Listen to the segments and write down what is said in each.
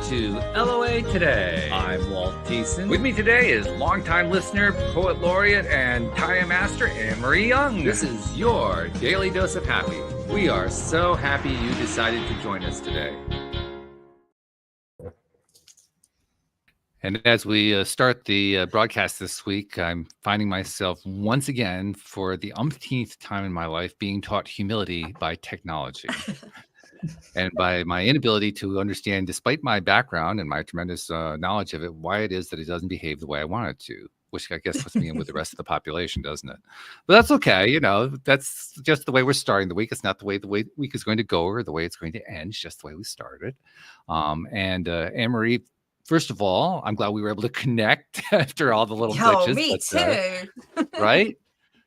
to LOA Today. I'm Walt Thiessen. With me today is longtime listener, poet laureate, and Taya master Anne-Marie Young. This is your Daily Dose of Happy. We are so happy you decided to join us today. And as we start the broadcast this week, I'm finding myself once again, for the umpteenth time in my life, being taught humility by technology. And by my inability to understand, despite my background and my tremendous knowledge of it, why it is that it doesn't behave the way I want it to, which I guess puts me in with the rest of the population, doesn't it? But that's okay. You know, that's just the way we're starting the week. It's not the way the week is going to go or the way it's going to end. It's just the way we started. Anne-Marie, first of all, I'm glad we were able to connect after all the little glitches. Me too. Right?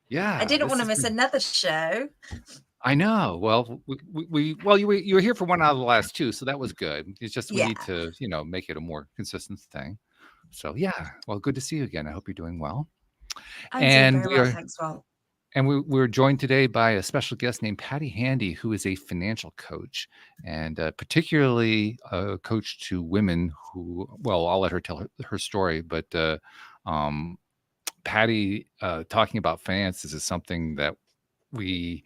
Yeah. I didn't want to miss another show. I know. Well, you were here for one out of the last two, so that was good. It's just we need to, make it a more consistent thing. So yeah, well, good to see you again. I hope you're doing well. I'm doing very well, thanks, Walt. And we're joined today by a special guest named Patti Handy, who is a financial coach, and particularly a coach to women who, well, I'll let her tell her story, but Patti talking about finances is something that we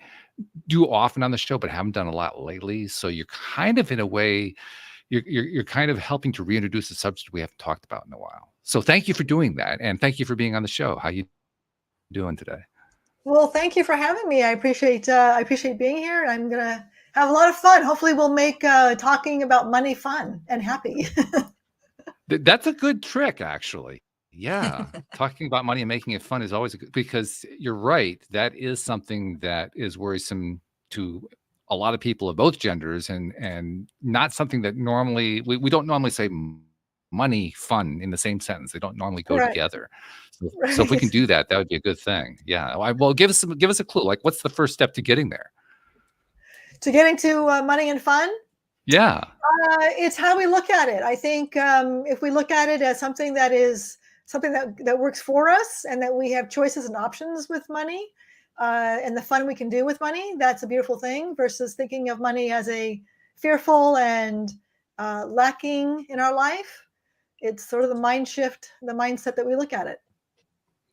do often on the show, but haven't done a lot lately. So you're kind of, in a way, you're kind of helping to reintroduce a subject we haven't talked about in a while. So thank you for doing that, and thank you for being on the show. How you doing today? Well, thank you for having me. I appreciate being here. I'm gonna have a lot of fun. Hopefully, we'll make talking about money fun and happy. That's a good trick, actually. Yeah. Talking about money and making it fun is always a good, because you're right. That is something that is worrisome to a lot of people of both genders, and not something that normally, we don't normally say money, fun in the same sentence. They don't normally go together. So if we can do that, that would be a good thing. Yeah. Well, give us a clue. Like, what's the first step to getting there? To getting to money and fun? Yeah. It's how we look at it. I think if we look at it as something that is something that works for us, and that we have choices and options with money, and the fun we can do with money, that's a beautiful thing, versus thinking of money as a fearful and lacking in our life. It's sort of the mind shift, the mindset that we look at it.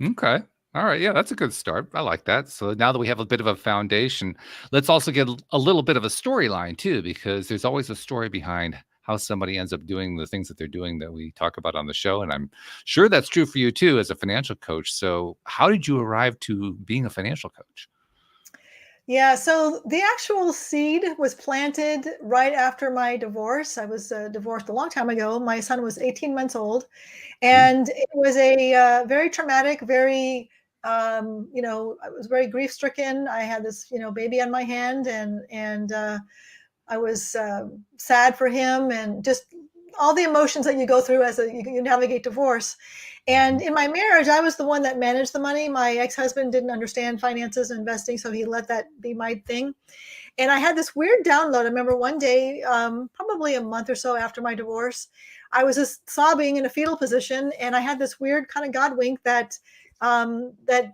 Okay. All right. Yeah, that's a good start. I like that. So now that we have a bit of a foundation, let's also get a little bit of a storyline too, because there's always a story behind how somebody ends up doing the things that they're doing that we talk about on the show. And I'm sure that's true for you too, as a financial coach. So how did you arrive to being a financial coach? Yeah, so the actual seed was planted right after my divorce. I was divorced a long time ago. My son was 18 months old, and it was a very traumatic, very, I was very grief-stricken. I had this, baby on my hand, and I was sad for him, and just all the emotions that you go through as you navigate divorce. And in my marriage, I was the one that managed the money. My ex-husband didn't understand finances and investing, so he let that be my thing. And I had this weird download. I remember one day, probably a month or so after my divorce, I was just sobbing in a fetal position, and I had this weird kind of God wink that the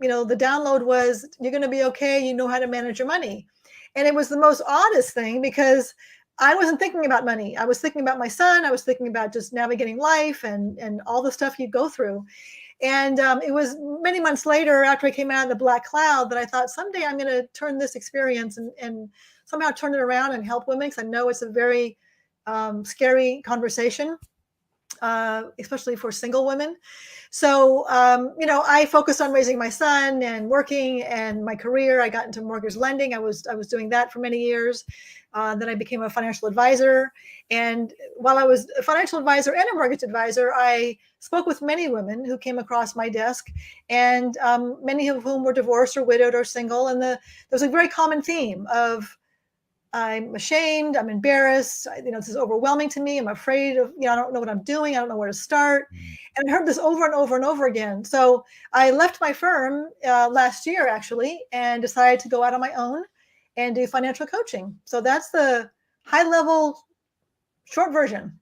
download was, you're going to be okay. You know how to manage your money. And it was the most oddest thing, because I wasn't thinking about money. I was thinking about my son. I was thinking about just navigating life and all the stuff you go through. And it was many months later, after I came out of the black cloud, that I thought someday I'm going to turn this experience and somehow turn it around and help women, because I know it's a very scary conversation, especially for single women. So, I focused on raising my son and working, and my career. I got into mortgage lending. I was doing that for many years. Then I became a financial advisor. And while I was a financial advisor and a mortgage advisor, I spoke with many women who came across my desk, and many of whom were divorced or widowed or single. And there was a very common theme of, I'm ashamed, I'm embarrassed, this is overwhelming to me, I'm afraid of, I don't know what I'm doing, I don't know where to start. And I heard this over and over and over again. So I left my firm last year, actually, and decided to go out on my own and do financial coaching. So that's the high level short version.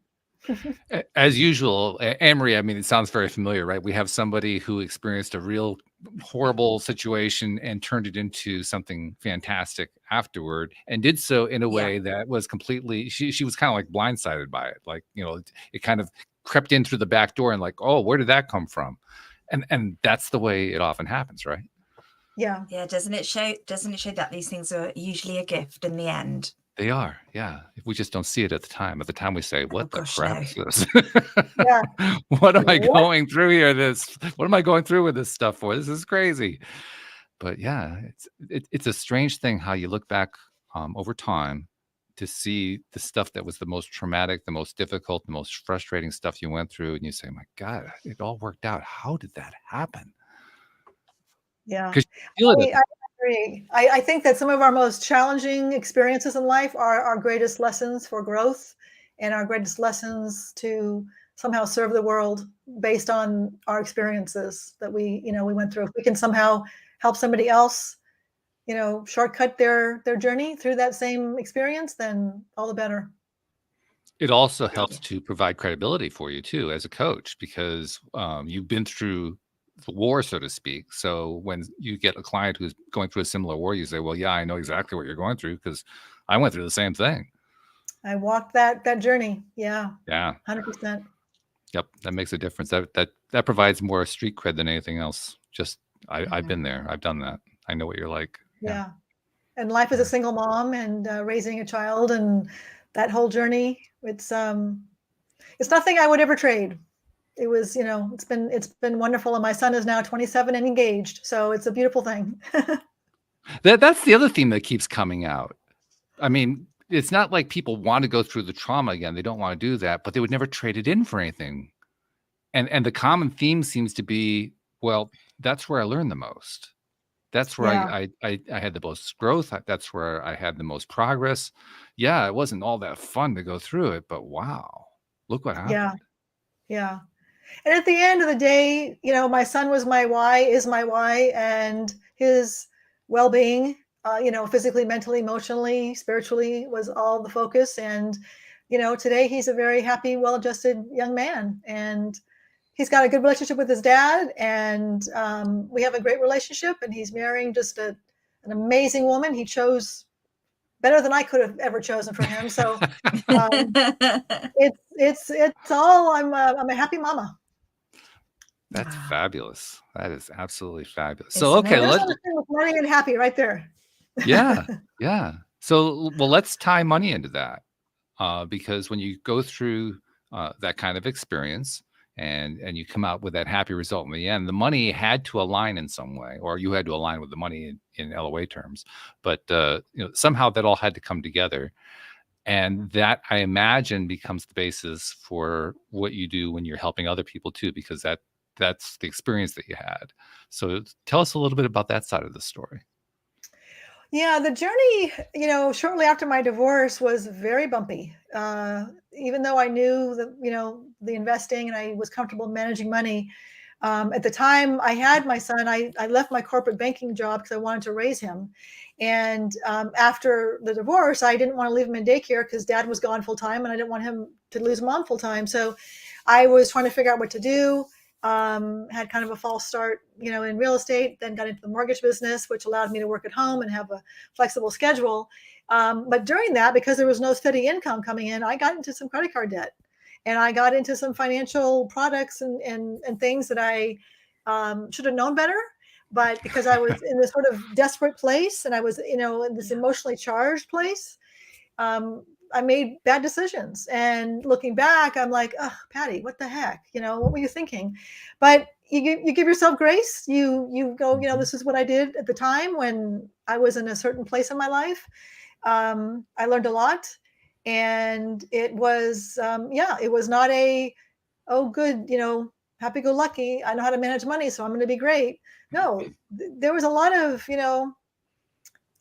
As usual, Anne-Marie, I mean, it sounds very familiar, right? We have somebody who experienced a real horrible situation and turned it into something fantastic afterward, and did so in a Yeah. way that was completely, she was kind of like blindsided by it. Like, it kind of crept in through the back door and like, oh, where did that come from? And that's the way it often happens, right? Yeah. Yeah. Doesn't it show that these things are usually a gift in the end? They are, yeah. If we just don't see it at the time. At the time we say, what the gosh, crap no. is this? Yeah. What am I What? going through here? What am I going through with this stuff for? This is crazy. But yeah, it's a strange thing how you look back over time to see the stuff that was the most traumatic, the most difficult, the most frustrating stuff you went through, and you say, my God, it all worked out. How did that happen? Yeah. Because you feel it. I agree. I think that some of our most challenging experiences in life are our greatest lessons for growth and our greatest lessons to somehow serve the world based on our experiences that we went through. If we can somehow help somebody else, shortcut their journey through that same experience, then all the better. It also helps to provide credibility for you too as a coach, because you've been through the war, so to speak. So when you get a client who's going through a similar war, you say, well, yeah, I know exactly what you're going through because I went through the same thing. I walked that journey. Yeah. Yeah. 100%. Yep. That makes a difference. That provides more street cred than anything else. Just I've been there. I've done that. I know what you're like. Yeah. And life as a single mom and raising a child and that whole journey, it's nothing I would ever trade. It was, it's been wonderful. And my son is now 27 and engaged. So it's a beautiful thing. That's the other theme that keeps coming out. I mean, it's not like people want to go through the trauma again. They don't want to do that, but they would never trade it in for anything. And the common theme seems to be, well, that's where I learned the most. That's where I had the most growth. That's where I had the most progress. Yeah, it wasn't all that fun to go through it, but wow, look what happened. Yeah. Yeah. And at the end of the day, my son was my why, is my why, and his well-being, physically, mentally, emotionally, spiritually was all the focus. And, today he's a very happy, well-adjusted young man. And he's got a good relationship with his dad, and we have a great relationship, and he's marrying just an amazing woman. He chose better than I could have ever chosen for him. So it's all, I'm a happy mama. That's fabulous. That is absolutely fabulous. Isn't So, okay, it? Let's money and happy right there. Yeah. So, well, let's tie money into that, because when you go through that kind of experience and you come out with that happy result in the end, the money had to align in some way, or you had to align with the money in LOA terms. But somehow that all had to come together. And that, I imagine, becomes the basis for what you do when you're helping other people too, because that's the experience that you had. So tell us a little bit about that side of the story. Yeah, the journey, shortly after my divorce was very bumpy. Even though I knew the investing and I was comfortable managing money, at the time I had my son, I left my corporate banking job because I wanted to raise him. And after the divorce, I didn't want to leave him in daycare because dad was gone full time and I didn't want him to lose mom full time. So I was trying to figure out what to do. Had kind of a false start, in real estate, then got into the mortgage business, which allowed me to work at home and have a flexible schedule. But during that, because there was no steady income coming in, I got into some credit card debt, and I got into some financial products and things that I should have known better. But because I was in this sort of desperate place and I was, in this emotionally charged place, I made bad decisions. And looking back, I'm like, oh, Patti, what the heck? What were you thinking? But you give yourself grace. You go, this is what I did at the time when I was in a certain place in my life. I learned a lot. And it was, it was not oh, good, happy-go-lucky. I know how to manage money, so I'm going to be great. No, there was a lot of,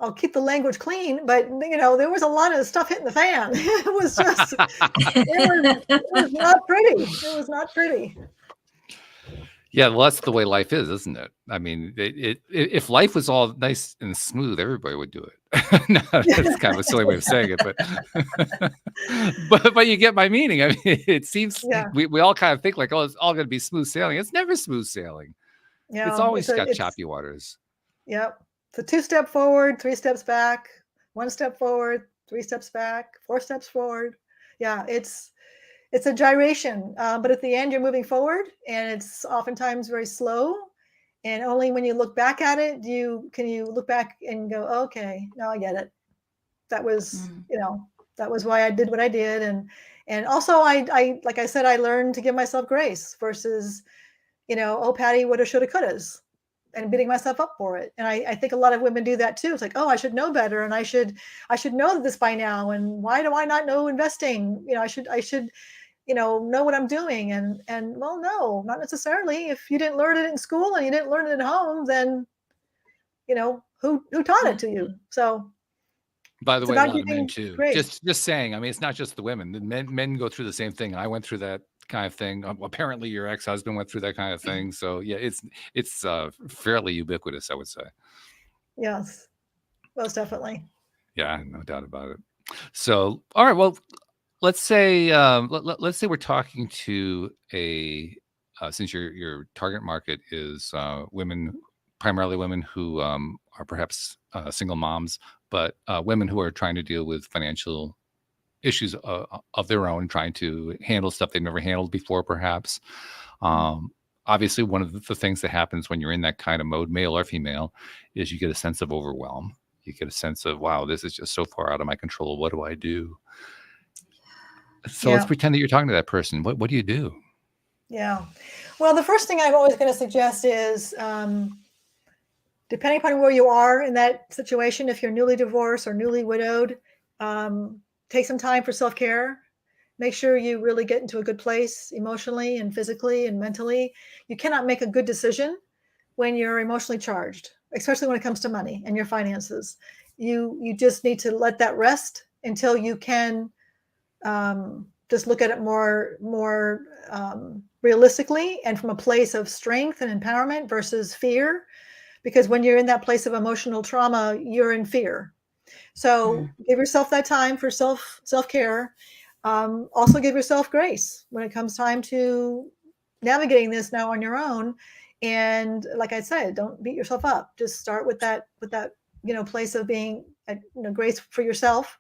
I'll keep the language clean, but there was a lot of stuff hitting the fan. It was just, it was not pretty. It was not pretty. Yeah, well, that's the way life is, isn't it? I mean, if life was all nice and smooth, everybody would do it. No, that's kind of a silly way of saying it, but but you get my meaning. I mean, it seems Yeah, we all kind of think like, oh, it's all going to be smooth sailing. It's never smooth sailing. It's yeah. always got choppy waters. Yep. It's a 2-step forward, 3 steps back, 1 step forward, 3 steps back, 4 steps forward. Yeah, it's a gyration, but at the end you're moving forward, and it's oftentimes very slow. And only when you look back at it, can you look back and go, okay, now I get it. That was, that was why I did what I did. And also I like I said, I learned to give myself grace versus, oh, Patty, woulda, shoulda, couldas, and beating myself up for it. And I think a lot of women do that too. It's like, oh, I should know better, and I should know this by now. And why do I not know investing? I should know what I'm doing. And well, no, not necessarily. If you didn't learn it in school and you didn't learn it at home, then who taught it to you? So by the it's way, a about lot of men giving too. grace. Just saying. I mean, it's not just the women. The men go through the same thing. I went through that kind of thing. Apparently, your ex-husband went through that kind of thing. So yeah, it's fairly ubiquitous, I would say. Yes, most definitely. Yeah, no doubt about it. So, all right. Well, let's say let's say we're talking to a since your target market is women, primarily women who are perhaps single moms, but women who are trying to deal with financial issues of their own, trying to handle stuff they've never handled before, perhaps. Obviously, one of the things that happens when you're in that kind of mode, male or female, is you get a sense of overwhelm. You get a sense of, wow, this is just so far out of my control. What do I do? So let's Yeah. pretend that you're talking to that person. What do you do? Yeah. Well, the first thing I'm always going to suggest is, depending upon where you are in that situation, if you're newly divorced or newly widowed, take some time for self-care. Make sure you really get into a good place emotionally and physically and mentally. You cannot make a good decision when you're emotionally charged, especially when it comes to money and your finances. You just need to let that rest until you can just look at it more realistically and from a place of strength and empowerment versus fear. Because when you're in that place of emotional trauma, you're in fear. So give yourself that time for self-care. Also give yourself grace when it comes time to navigating this now on your own. And like I said, don't beat yourself up. Just start with that place of being grace for yourself.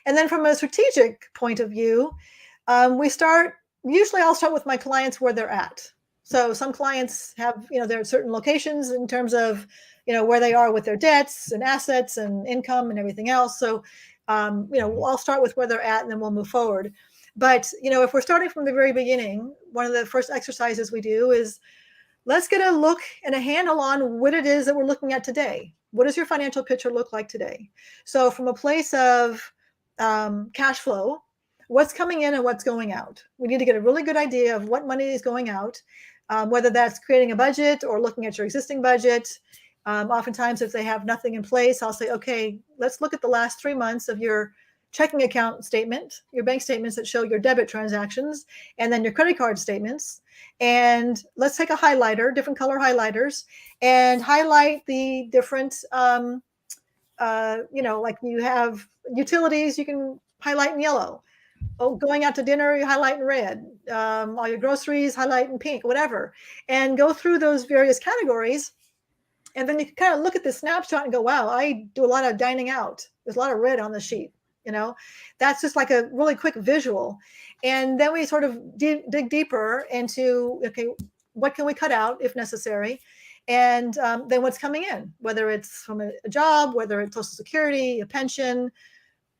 And then from a strategic point of view, usually I'll start with my clients where they're at. So some clients have, there are certain locations in terms of, where they are with their debts and assets and income and everything else. So, I'll start with where they're at and then we'll move forward. But, if we're starting from the very beginning, one of the first exercises we do is let's get a look and a handle on what it is that we're looking at today. What does your financial picture look like today? So from a place of cash flow, what's coming in and what's going out. We need to get a really good idea of what money is going out, whether that's creating a budget or looking at your existing budget. Oftentimes, if they have nothing in place, I'll say, okay, let's look at the last 3 months of your checking account statement, your bank statements that show your debit transactions, and then your credit card statements. And let's take a highlighter, different color highlighters, and highlight the different, like you have utilities, you can highlight in yellow. Oh, going out to dinner, you highlight in red. All your groceries, highlight in pink, whatever. And go through those various categories. And then you can kind of look at the snapshot and go, wow, I do a lot of dining out. There's a lot of red on the sheet. That's just like a really quick visual. And then we sort of dig deeper into, okay, what can we cut out if necessary? And then what's coming in, whether it's from a job, whether it's Social Security, a pension,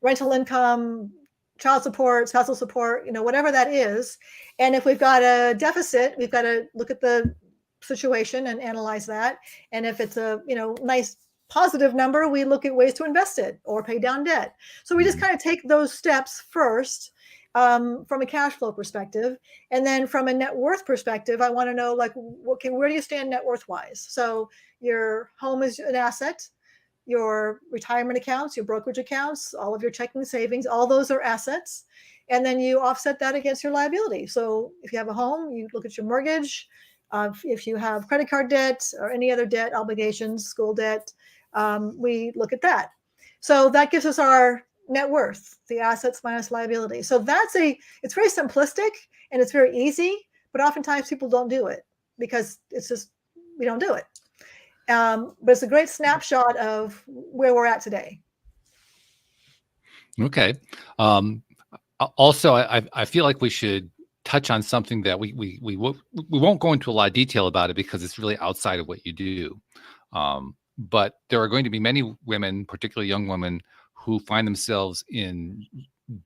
rental income, child support, spousal support, whatever that is. And if we've got a deficit, we've got to look at the situation and analyze that. And if it's a, nice positive number, we look at ways to invest it or pay down debt. So we just kind of take those steps first from a cash flow perspective. And then from a net worth perspective, I want to know, like, okay, where do you stand net worth wise? So your home is an asset. Your retirement accounts, your brokerage accounts, all of your checking savings, all those are assets. And then you offset that against your liability. So if you have a home, you look at your mortgage. If you have credit card debt or any other debt obligations, school debt, we look at that. So that gives us our net worth, the assets minus liability. So it's very simplistic and it's very easy, but oftentimes people don't do it because it's just, we don't do it. But it's a great snapshot of where we're at today. Okay. Also, I feel like we should touch on something that we won't go into a lot of detail about it because it's really outside of what you do. But there are going to be many women, particularly young women, who find themselves in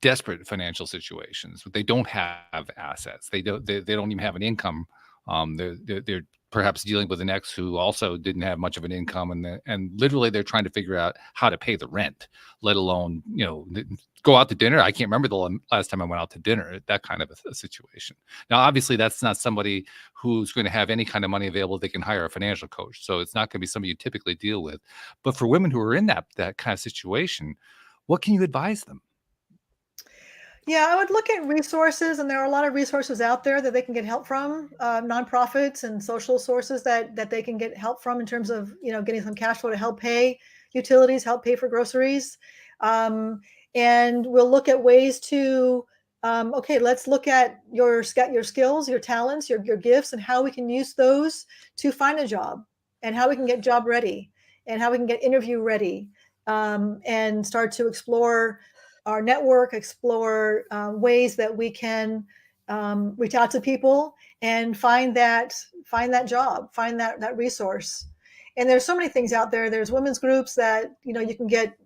desperate financial situations. They don't have assets. They don't even have an income. They're perhaps dealing with an ex who also didn't have much of an income, and literally they're trying to figure out how to pay the rent, let alone go out to dinner. I can't remember the last time I went out to dinner. That kind of a situation. Now, obviously, that's not somebody who's going to have any kind of money available. They can hire a financial coach, so it's not going to be somebody you typically deal with. But for women who are in that kind of situation, what can you advise them? Yeah, I would look at resources, and there are a lot of resources out there that they can get help from, nonprofits and social sources that they can get help from in terms of getting some cash flow to help pay utilities, help pay for groceries, and we'll look at ways to okay, let's look at your skills, your talents, your gifts, and how we can use those to find a job, and how we can get job ready, and how we can get interview ready, and start to explore our network, explore ways that we can reach out to people and find that job, find that resource. And there's so many things out there. There's women's groups that you can get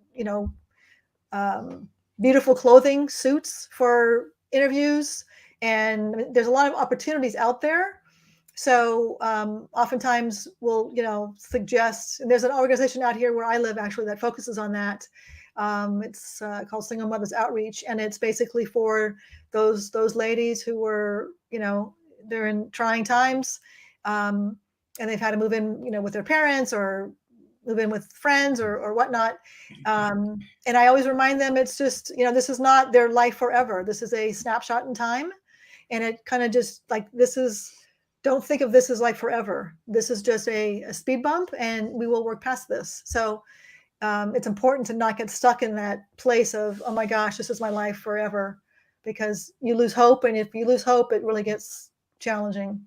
beautiful clothing, suits for interviews, and there's a lot of opportunities out there. So oftentimes we'll suggest, and there's an organization out here where I live actually that focuses on that. It's called Single Mothers Outreach, and it's basically for those ladies who were they're in trying times, and they've had to move in with their parents or move in with friends or whatnot. And I always remind them it's just this is not their life forever. This is a snapshot in time, and it kind of just like don't think of this as like forever. This is just a speed bump, and we will work past this. So it's important to not get stuck in that place of, oh my gosh, this is my life forever, because you lose hope. And if you lose hope, it really gets challenging.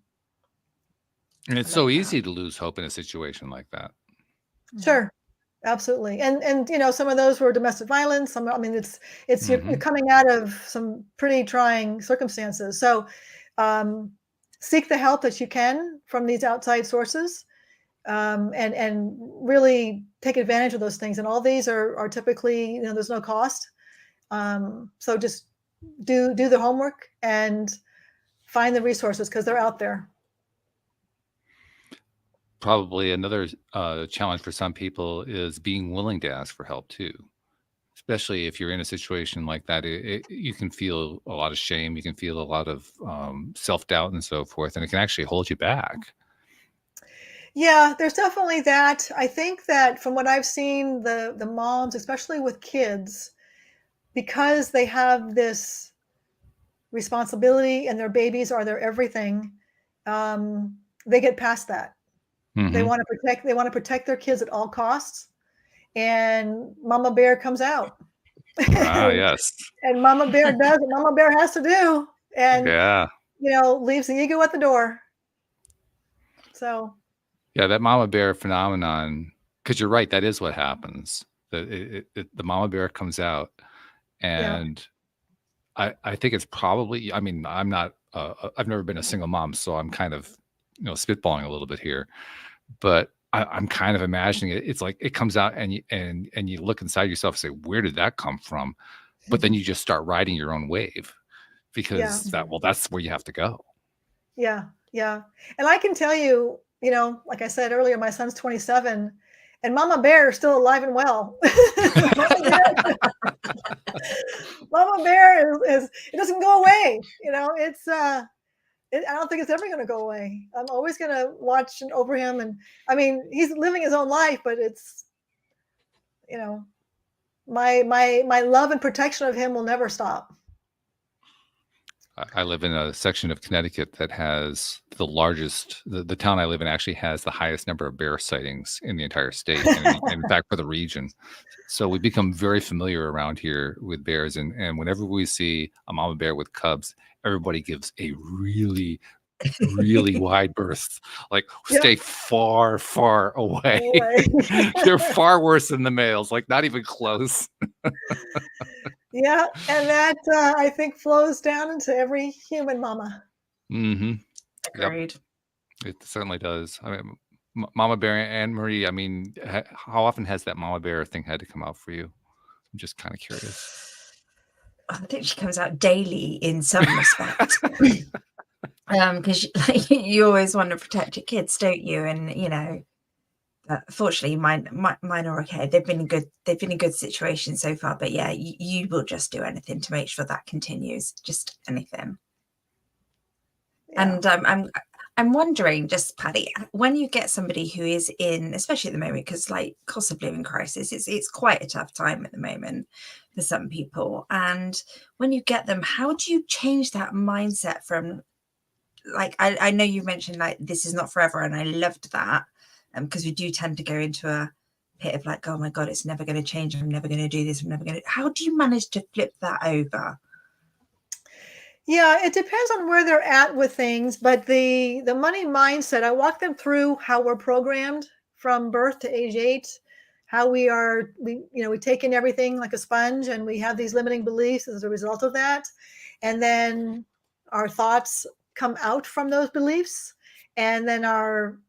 And it's so easy to lose hope in a situation like that. Sure. Absolutely. And some of those were domestic violence. It's you're coming out of some pretty trying circumstances. So seek the help that you can from these outside sources, and really take advantage of those things. And all these are typically, there's no cost. So just do the homework and find the resources because they're out there. Probably another challenge for some people is being willing to ask for help too, especially if you're in a situation like that. You can feel a lot of shame, you can feel a lot of self-doubt and so forth, and it can actually hold you back. Yeah, there's definitely that. I think that from what I've seen, the moms, especially with kids, because they have this responsibility and their babies are their everything, they get past that. They want to protect their kids at all costs, and Mama Bear comes out. Yes. And Mama Bear does what Mama Bear has to do, and leaves the ego at the door. So yeah, that Mama Bear phenomenon, because you're right, that is what happens. The Mama Bear comes out, and I think it's probably, I'm not, I've never been a single mom, so I'm kind of, spitballing a little bit here, but I'm kind of imagining it. It's like it comes out and you look inside yourself and say, where did that come from? But then you just start riding your own wave because that's where you have to go. Yeah. Yeah. And I can tell you, like I said earlier, my son's 27 and Mama Bear is still alive and well. Mama Bear is it doesn't go away. It's I don't think it's ever going to go away. I'm always going to watch over him, and he's living his own life, but it's my love and protection of him will never stop. I live in a section of Connecticut that has the largest. The town I live in actually has the highest number of bear sightings in the entire state, and in fact for the region. So we become very familiar around here with bears, and whenever we see a mama bear with cubs, everybody gives a really, really wide berth. Like, Yep. stay far, far away. Away. They're far worse than the males. Like, not even close. Yeah, and that I think flows down into every human mama. Mm-hmm. Yep. Agreed. It certainly does. I mean, Mama Bear and Marie. I mean, how often has that Mama Bear thing had to come out for you? I'm just kind of curious. I think she comes out daily in some respect. Because like, you always want to protect your kids, don't you? And you know, fortunately, mine are okay. They've been in good situations so far. But yeah, you will just do anything to make sure that continues. Just anything. Yeah. And I'm wondering, just Patti, when you get somebody who is in, especially at the moment, because like cost of living crisis, it's quite a tough time at the moment for some people. And when you get them, how do you change that mindset from, like, I know you mentioned like this is not forever, and I loved that, because we do tend to go into a pit of like, oh my God, it's never going to change. I'm never going to do this. I'm never going to. How do you manage to flip that over? Yeah, it depends on where they're at with things, but the money mindset, I walk them through how we're programmed from birth to age 8, how we take in everything like a sponge, and we have these limiting beliefs as a result of that. And then our thoughts come out from those beliefs, and then our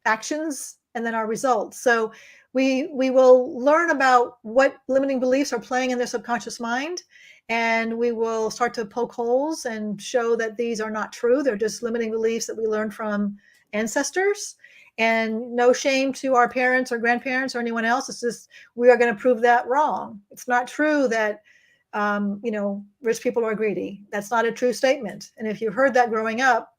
actions, and then our results. So we will learn about what limiting beliefs are playing in their subconscious mind, and we will start to poke holes and show that these are not true. They're just limiting beliefs that we learned from ancestors, and no shame to our parents or grandparents or anyone else. It's just, we are going to prove that wrong. It's not true that rich people are greedy. That's not a true statement. And if you heard that growing up,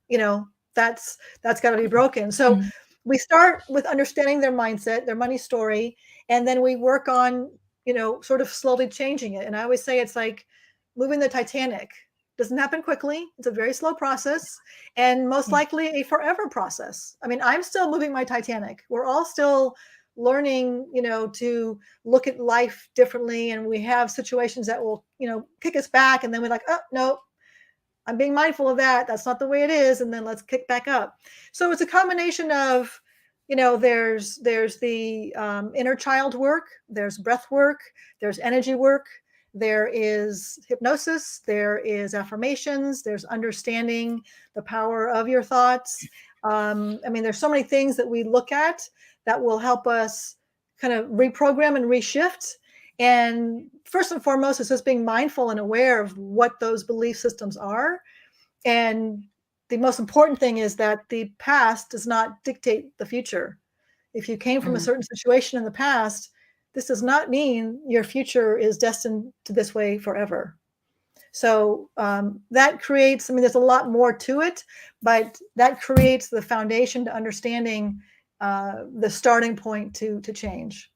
that's got to be broken. So we start with understanding their mindset, their money story, and then we work on, sort of slowly changing it. And I always say it's like moving the Titanic. Doesn't happen quickly. It's a very slow process, and most likely a forever process. I mean, I'm still moving my Titanic. We're all still learning, to look at life differently. And we have situations that will, kick us back. And then we're like, oh, no, I'm being mindful of that. That's not the way it is. And then let's kick back up. So it's a combination of, there's the inner child work, there's breath work, there's energy work, there is hypnosis, there is affirmations, there's understanding the power of your thoughts. There's so many things that we look at that will help us kind of reprogram and reshift. And first and foremost, it's just being mindful and aware of what those belief systems are. And the most important thing is that the past does not dictate the future. If you came from a certain situation in the past, this does not mean your future is destined to this way forever. So that creates, there's a lot more to it, but that creates the foundation to understanding the starting point to change.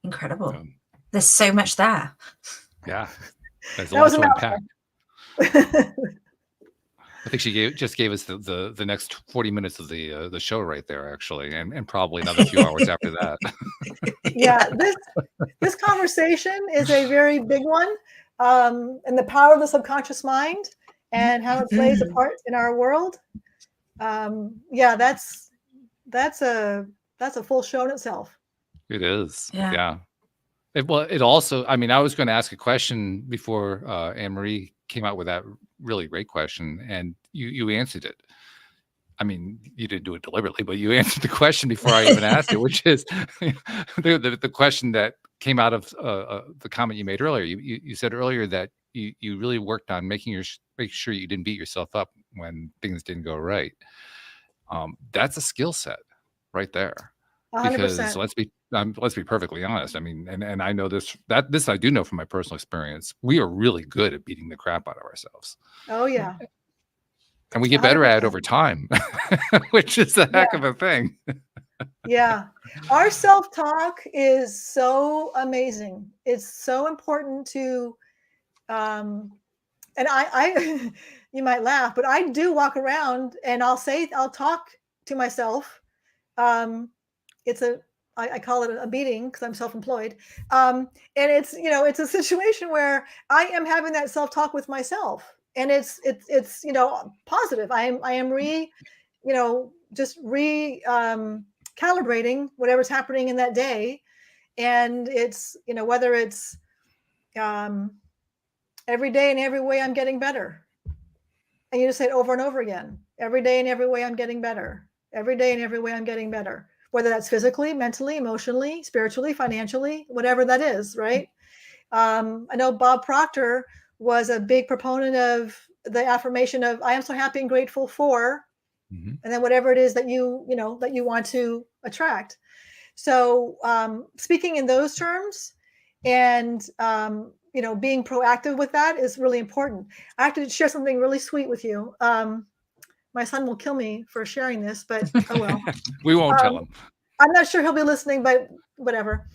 Incredible. There's so much there. Yeah. There's a lot to unpack. I think she just gave us the next 40 minutes of the show right there, actually, and probably another few hours after that. Yeah, this conversation is a very big one, and the power of the subconscious mind and how it plays a part in our world. That's a full show in itself. It is. Yeah. It also, I was going to ask a question before Anne-Marie came out with that really great question, and you answered it. You didn't do it deliberately, but you answered the question before I even asked it, which is the question that came out of the comment you made earlier. You said earlier that you really worked on making sure you didn't beat yourself up when things didn't go right. That's a skill set right there. 100%. Because let's be perfectly honest. And I know this I do know from my personal experience. We are really good at beating the crap out of ourselves. Oh yeah. And we get better at it over time, which is a heck of a thing. Yeah. Our self-talk is so amazing. It's so important to and I you might laugh, but I do walk around and I'll talk to myself. It's I call it a meeting because I'm self-employed. And it's, it's a situation where I am having that self-talk with myself, and it's positive. I am just calibrating whatever's happening in that day. And it's, whether it's um, every day and every way I'm getting better. And you just say it over and over again. Every day and every way I'm getting better. Every day and every way I'm getting better. Whether that's physically, mentally, emotionally, spiritually, financially, whatever that is, right? I know Bob Proctor was a big proponent of the affirmation of I am so happy and grateful for, and then whatever it is that that you want to attract. So speaking in those terms, and being proactive with that is really important. I have to share something really sweet with you. My son will kill me for sharing this, but oh well. We won't tell him. I'm not sure he'll be listening, but whatever.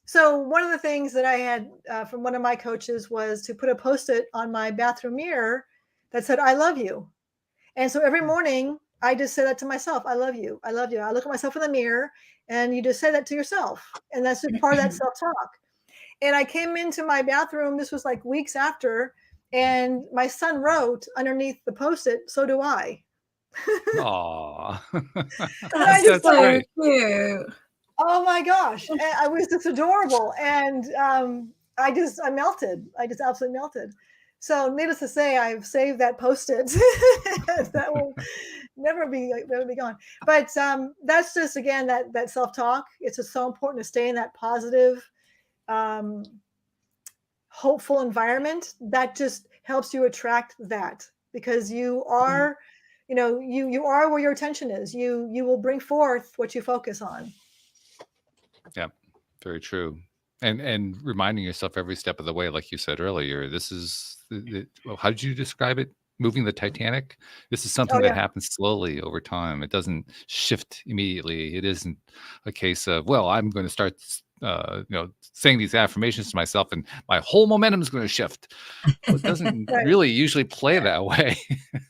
So one of the things that I had from one of my coaches was to put a Post-it on my bathroom mirror that said, I love you. And so every morning I just say that to myself. I love you. I love you. I look at myself in the mirror, and you just say that to yourself. And that's just part of that self-talk. And I came into my bathroom, this was like weeks after, and my son wrote underneath the Post-it, so do I. Aw. That's so great. cute. Oh my gosh. I was just adorable. And I melted. I just absolutely melted. So needless to say, I've saved that Post-it. That will never be gone. But that's just, again, that self-talk. It's just so important to stay in that positive, hopeful environment. That just helps you attract that, because you are, you are where your attention is. You will bring forth what you focus on. Yeah, very true. And reminding yourself every step of the way, like you said earlier, this is how did you describe it? Moving the Titanic. This is something that happens slowly over time. It doesn't shift immediately. It isn't a case of, well, I'm going to start saying these affirmations to myself and my whole momentum is going to shift. Well, it doesn't really usually play that way.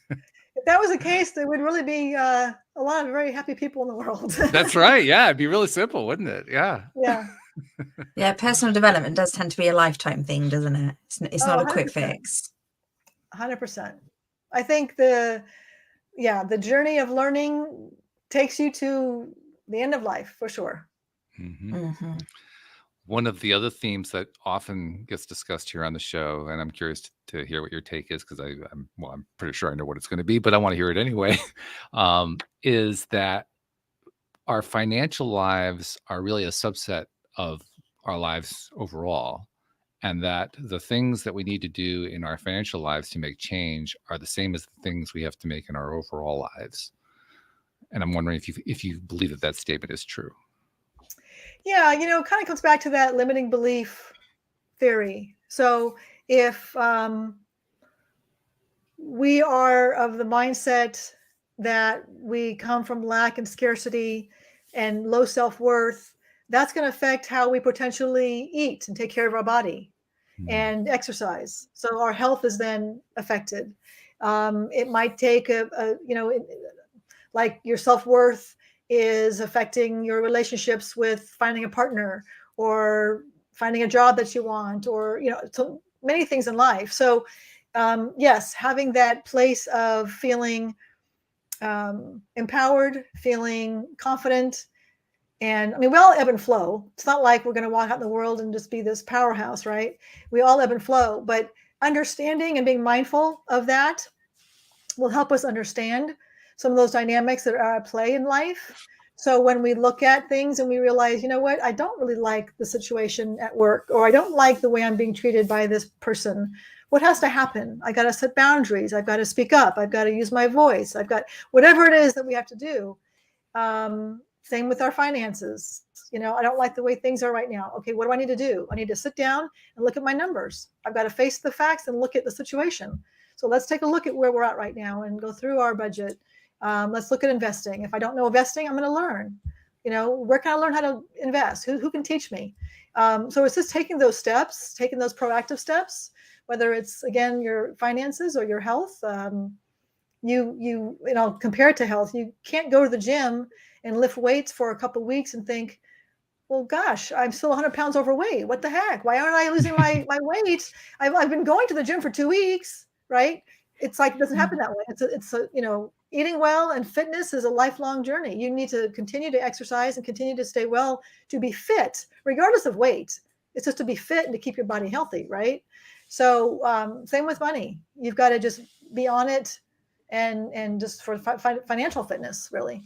If that was the case, there would really be a lot of very happy people in the world. That's right. Yeah, it'd be really simple, wouldn't it? Yeah. Yeah. Yeah, personal development does tend to be a lifetime thing, doesn't it? It's not a quick fix. 100%. I think the journey of learning takes you to the end of life, for sure. One of the other themes that often gets discussed here on the show, and I'm curious to hear what your take is, because I'm pretty sure I know what it's going to be, but I want to hear it anyway, is that our financial lives are really a subset of our lives overall, and that the things that we need to do in our financial lives to make change are the same as the things we have to make in our overall lives. And I'm wondering if you believe that statement is true. Yeah, it kind of comes back to that limiting belief theory. So if we are of the mindset that we come from lack and scarcity and low self-worth, that's going to affect how we potentially eat and take care of our body and exercise. So our health is then affected. It might take like your self-worth is affecting your relationships with finding a partner or finding a job that you want, or, so many things in life. So yes, having that place of feeling empowered, feeling confident. And I mean, we all ebb and flow. It's not like we're going to walk out in the world and just be this powerhouse, right? We all ebb and flow, but understanding and being mindful of that will help us understand some of those dynamics that are at play in life. So when we look at things and we realize, you know what, I don't really like the situation at work, or I don't like the way I'm being treated by this person. What has to happen? I got to set boundaries. I've got to speak up. I've got to use my voice. I've got whatever it is that we have to do. Same with our finances. I don't like the way things are right now. Okay, what do I need to do? I need to sit down and look at my numbers. I've got to face the facts and look at the situation. So let's take a look at where we're at right now and go through our budget. Let's look at investing. If I don't know investing, I'm going to learn. Where can I learn how to invest? Who can teach me? So it's just taking those steps, taking those proactive steps whether it's, again, your finances or your health. Compared to health, you can't go to the gym and lift weights for a couple of weeks and think, well, gosh, I'm still 100 pounds overweight. What the heck? Why aren't I losing my weight? I've been going to the gym for 2 weeks, right? It's like, it doesn't happen that way. Eating well and fitness is a lifelong journey. You need to continue to exercise and continue to stay well to be fit, regardless of weight. It's just to be fit and to keep your body healthy, right? So same with money. You've got to just be on it, and just for financial fitness, really.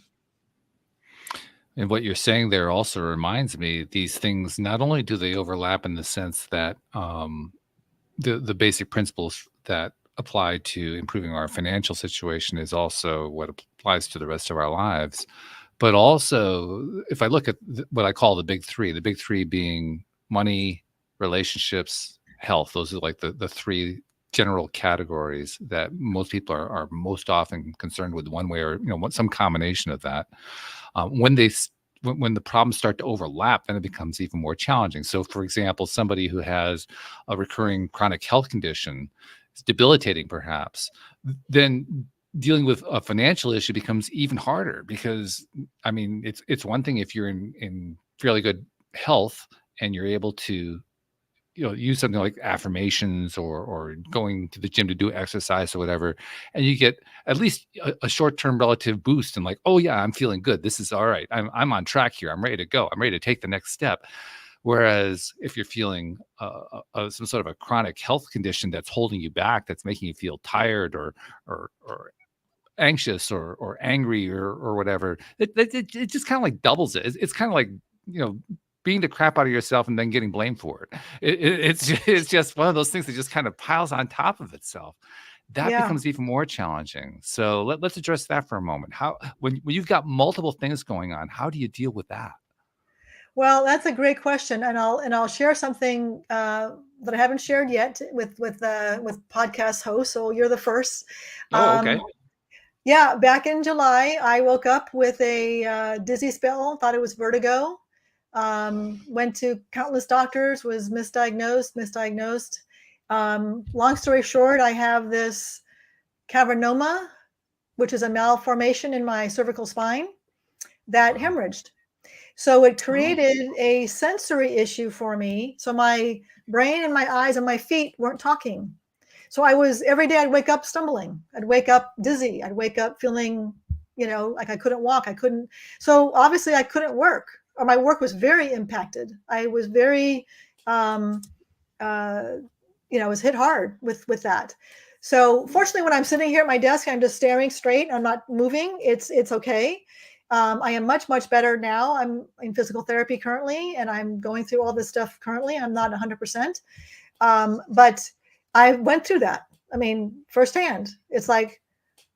And what you're saying there also reminds me, these things, not only do they overlap in the sense that the basic principles that apply to improving our financial situation is also what applies to the rest of our lives, but also if I look at what I call the big three being money, relationships, health, those are like the three general categories that most people are most often concerned with, one way or some combination of that. When when the problems start to overlap, then it becomes even more challenging. So, for example, somebody who has a recurring chronic health condition, it's debilitating perhaps, then dealing with a financial issue becomes even harder, because I mean, it's one thing if you're in fairly good health and you're able to use something like affirmations or going to the gym to do exercise or whatever, and you get at least a short-term relative boost and like, oh yeah, I'm feeling good. This is all right. I'm on track here. I'm ready to go. I'm ready to take the next step. Whereas if you're feeling some sort of a chronic health condition that's holding you back, that's making you feel tired or anxious or angry or whatever, it just kind of like doubles it. It's kind of like, beating the crap out of yourself and then getting blamed for it. It's just one of those things that just kind of piles on top of itself. That Yeah. becomes even more challenging. So let's address that for a moment. How, when you've got multiple things going on, how do you deal with that? Well, that's a great question, and I'll share something that I haven't shared yet with podcast hosts. So you're the first. Oh, okay. Yeah, back in July, I woke up with a dizzy spell. Thought it was vertigo. Went to countless doctors. Was misdiagnosed. Long story short, I have this cavernoma, which is a malformation in my cervical spine that hemorrhaged. So it created a sensory issue for me. So my brain and my eyes and my feet weren't talking. So every day I'd wake up stumbling. I'd wake up dizzy. I'd wake up feeling, like I couldn't walk. So obviously I couldn't work, or my work was very impacted. I was very, was hit hard with that. So fortunately, when I'm sitting here at my desk, I'm just staring straight. I'm not moving. It's okay. I am much, much better now. I'm in physical therapy currently, and I'm going through all this stuff currently. I'm not 100%. But I went through that. I mean, firsthand. It's like,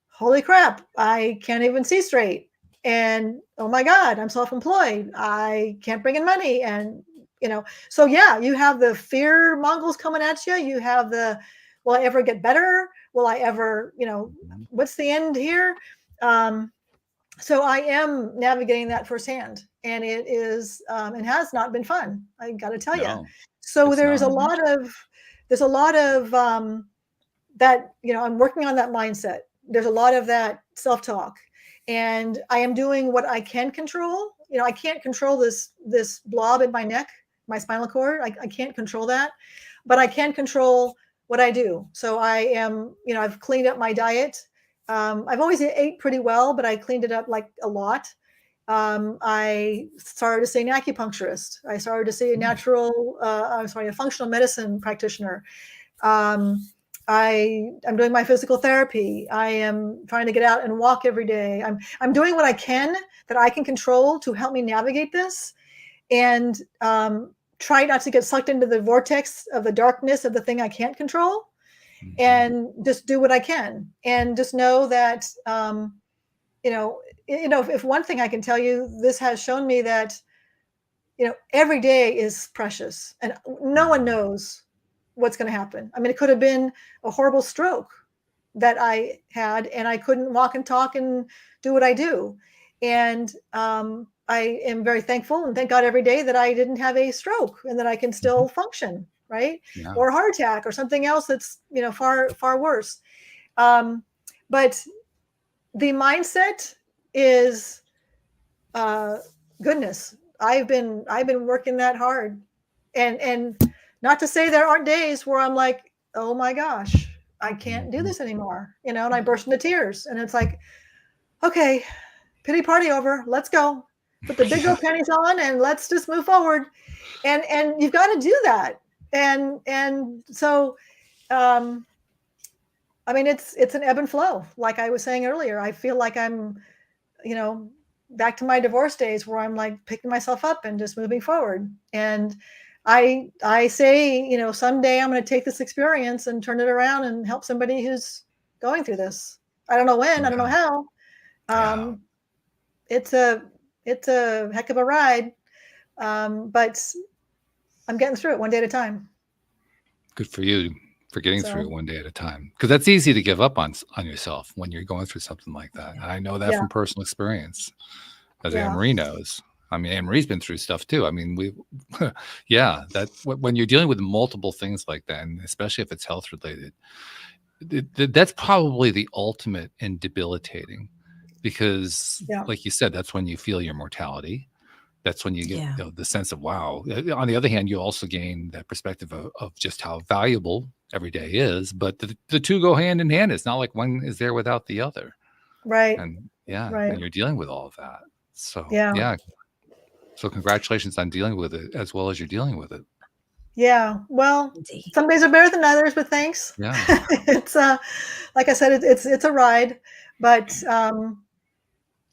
holy crap, I can't even see straight. And oh my God, I'm self-employed. I can't bring in money. And, so yeah, you have the fear Mongols coming at you. You have will I ever get better? Will I ever, what's the end here? So I am navigating that firsthand, and it has not been fun. I got to tell you. So there's a lot of that, I'm working on that mindset. There's a lot of that self-talk, and I am doing what I can control. I can't control this blob in my neck, my spinal cord. I can't control that, but I can control what I do. So I am, I've cleaned up my diet. I've always ate pretty well, but I cleaned it up like a lot. I started to see an acupuncturist. I started to see a functional medicine practitioner. I'm doing my physical therapy. I am trying to get out and walk every day. I'm doing what I can that I can control to help me navigate this, and try not to get sucked into the vortex of the darkness of the thing I can't control, and just do what I can, and just know that, if one thing I can tell you, this has shown me that, every day is precious, and no one knows what's going to happen. I mean, it could have been a horrible stroke that I had, and I couldn't walk and talk and do what I do. And I am very thankful and thank God every day that I didn't have a stroke and that I can still function. right? Yeah. Or a heart attack or something else that's, far, far worse. But the mindset is, goodness, I've been working that hard, and not to say there aren't days where I'm like, oh my gosh, I can't do this anymore, and I burst into tears, and it's like, okay, pity party over, let's go, put the big girl panties on, and let's just move forward, and you've got to do that, and so, I mean, it's an ebb and flow, like I was saying earlier. I feel like I'm, you know, back to my divorce days where I'm like picking myself up and just moving forward. And I say, someday I'm going to take this experience and turn it around and help somebody who's going through this. I don't know when, I don't know how. Yeah. It's a heck of a ride. But I'm getting through it one day at a time. Good for you for getting through it one day at a time. Because that's easy to give up on yourself when you're going through something like that. And I know that from personal experience, as Anne Marie knows. I mean, Anne Marie's been through stuff too. I mean, that when you're dealing with multiple things like that, and especially if it's health related, that's probably the ultimate in debilitating, because like you said, that's when you feel your mortality. That's when you get the sense of, wow. On the other hand, you also gain that perspective of just how valuable every day is. But the two go hand in hand. It's not like one is there without the other. Right. And right. and you're dealing with all of that. So yeah. So congratulations on dealing with it as well as you're dealing with it. Yeah. Well, some days are better than others, but thanks. Yeah. It's like I said, it's a ride, but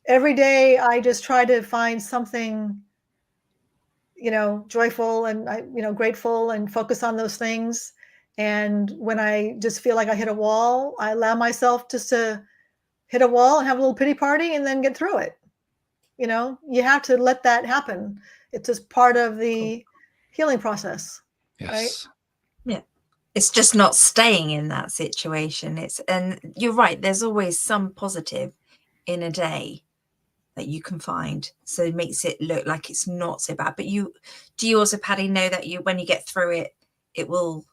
every day I just try to find something, joyful and grateful, and focus on those things. And when I just feel like I hit a wall, I allow myself just to hit a wall and have a little pity party and then get through it. You have to let that happen. It's just part of the healing process. Yes. Right? Yeah. It's just not staying in that situation. And you're right, there's always some positive in a day that you can find. So it makes it look like it's not so bad. But do you also, Patti, know that when you get through it, it will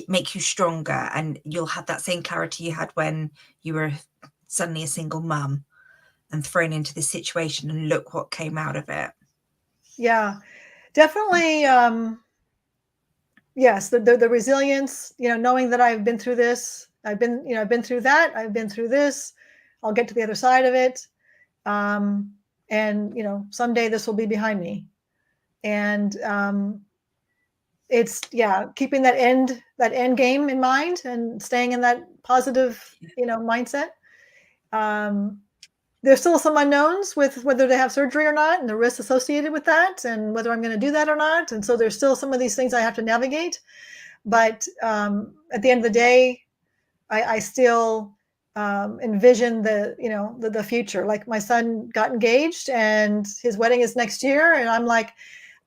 make you stronger, and you'll have that same clarity you had when you were suddenly a single mum and thrown into this situation, and look what came out of it. Yeah, definitely. Yes, the resilience, knowing that I've been through this, I've been through that, I've been through this, I'll get to the other side of it. And someday this will be behind me. And it's keeping that end game in mind and staying in that positive, mindset. There's still some unknowns with whether they have surgery or not, and the risks associated with that, and whether I'm going to do that or not. And so there's still some of these things I have to navigate. But at the end of the day, I still envision the future. Like, my son got engaged and his wedding is next year, and I'm like,